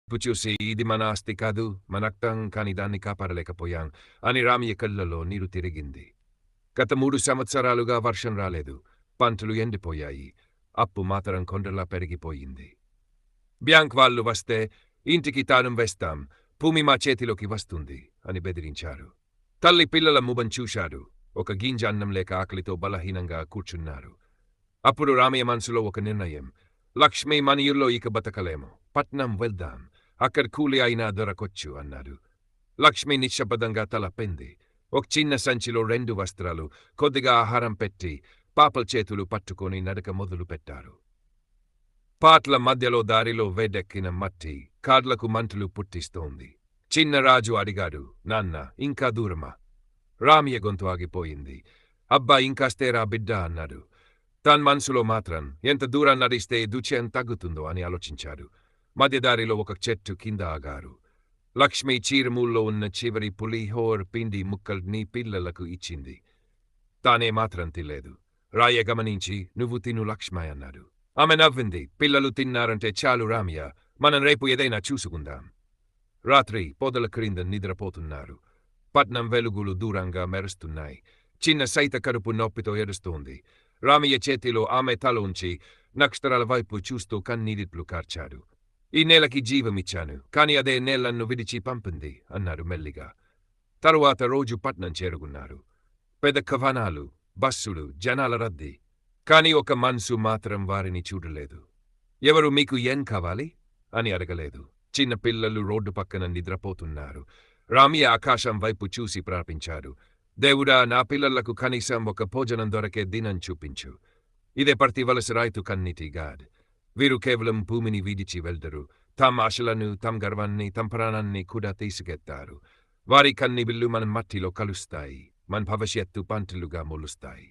చూసి ఇది మన ఆస్తి కాదు, మన రక్తం కాని దాన్ని కాపాడలేకపోయాం అని రామయ్య కళ్ళలో నీరు తిరిగింది. గత 3 సంవత్సరాలుగా వర్షం రాలేదు. పంటలు ఎండిపోయాయి. అప్పు మాత్రం కొండలా పెరిగిపోయింది. బ్యాంక్ వాళ్ళు వస్తే ఇంటికి తాళం వేస్తాం, భూమి మా చేతిలోకి వస్తుంది అని బెదిరించారు. తల్లి పిల్లల ముఖం చూశారు. ఒక గింజ అన్నం లేక ఆకలితో బలహీనంగా కూర్చున్నారు. అప్పుడు రామయ్య మనసులో ఒక నిర్ణయం. లక్ష్మి మన ఊళ్ళో ఇక బతకలేము. పట్నం వెళ్దాం. అక్కడ కూలి అయినా దొరకొచ్చు అన్నాడు. లక్ష్మి నిశ్శబ్దంగా తలపింది. ఒక చిన్న సంచిలో 2 వస్త్రాలు, కొద్దిగా ఆహారం పెట్టి పాపల చేతులు పట్టుకొని నడక మొదలు పెట్టారు. పాట్ల మధ్యలో దారిలో వేడెక్కిన మట్టి కాడ్లకు మంటలు పుట్టిస్తోంది. చిన్నరాజు అడిగాడు, నాన్న ఇంకా దూరమా? రామయ్య గొంతు ఆగిపోయింది. అబ్బా ఇంకాస్తేరా బిడ్డ అన్నాడు. తన మనసులో మాత్రం ఎంత దూరం నడిస్తే దుఃఖం తగ్గుతుందో అని ఆలోచించాడు. మధ్యదారిలో ఒక చెట్టు కింద ఆగారు. లక్ష్మి చీరమూల్లో ఉన్న చివరి పులిహోర పిండి ముక్కల్ని పిల్లలకు ఇచ్చింది. తానే మాత్రం తినలేదు. రాయ గమనించి, నువ్వు తిను లక్ష్మయ్య అన్నాడు. ఆమె నవ్వింది. పిల్లలు తిన్నారంటే చాలు రామయ్య, మనం రేపు ఏదైనా చూసుకుందాం. రాత్రి పొదల క్రింద నిద్రపోతున్నారు. పట్నం వెలుగులు దూరంగా మెరుస్తున్నాయి. చిన్న సైత కడుపు నొప్పితో ఏడుస్తోంది. రామయ్య చేతిలో ఆమె తల ఉంచి నక్షత్రాల వైపు చూస్తూ కన్నీరిట్లు కార్చాడు. ఈ నేలకి జీవమిచ్చాను, కాని అదే నేలను విడిచి పంపింది అన్నాడు మెల్లిగా. తరువాత రోజు పట్నం చేరుకున్నారు. పెద్ద కవానాలు, బస్సులు, జనాల రద్దీ. కాని ఒక మనసు మాత్రం వారిని చూడలేదు. ఎవరు మీకు ఏం కావాలి అని అడగలేదు. చిన్న పిల్లలు రోడ్డు పక్కన నిద్రపోతున్నారు. రామయ్య ఆకాశం వైపు చూసి ప్రార్థించాడు. దేవుడా, నా పిల్లలకు కనీసం ఒక భోజనం దొరకే దినం చూపించు. ఇదే ప్రతి వలస రైతు కన్నీటి గాడ్. వీరు కేవలం భూమిని వీడిచి వెళ్దరు. తమ ఆశలను, తమ గర్వాన్ని, తమ ప్రాణాన్ని కూడా తీసుకెత్తారు. వారి కన్నీళ్లు మన మట్టిలో కలుస్తాయి. మన భవిష్యత్తు పంటలుగా మొలుస్తాయి.